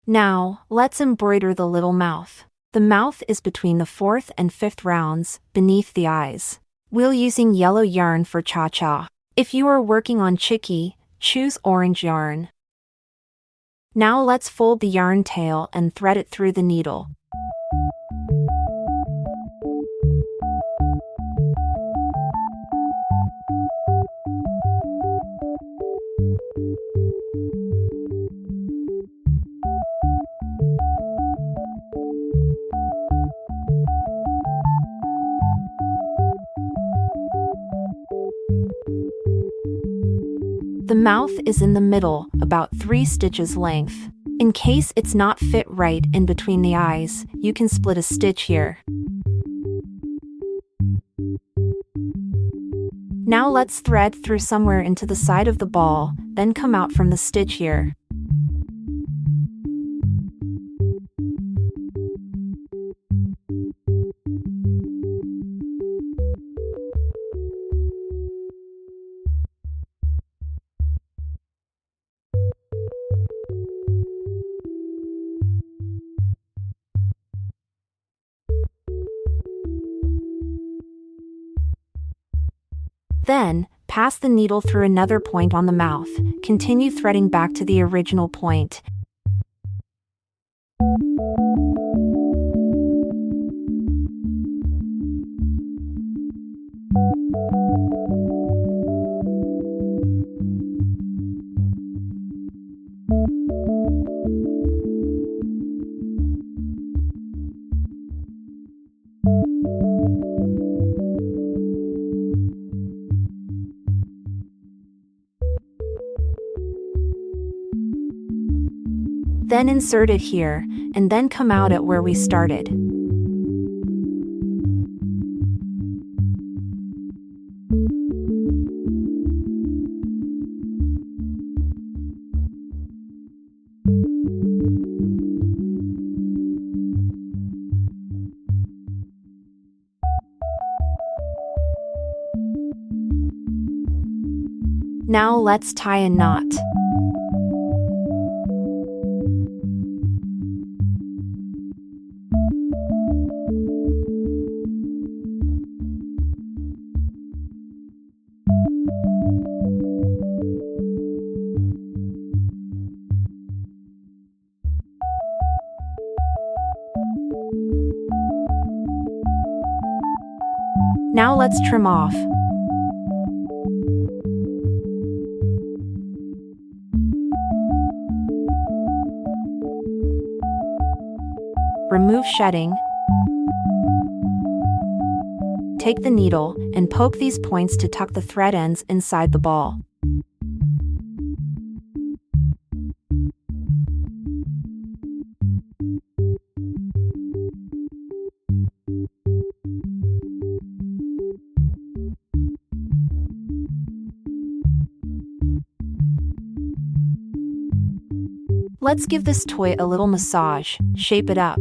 Now, let's embroider the little mouth. The mouth is between the 4th and 5th rounds, beneath the eyes. We're using yellow yarn for cha-cha. If you are working on Chicky, choose orange yarn. Now let's fold the yarn tail and thread it through the needle. The mouth is in the middle, about 3 stitches length. In case it's not fit right in between the eyes, you can split a stitch here. Now let's thread through somewhere into the side of the ball, then come out from the stitch here. Then, pass the needle through another point on the mouth. Continue threading back to the original point. Then insert it here, and then come out at where we started. Now let's tie a knot. Now let's trim off. Remove shedding. Take the needle and poke these points to tuck the thread ends inside the ball. Let's give this toy a little massage, shape it up.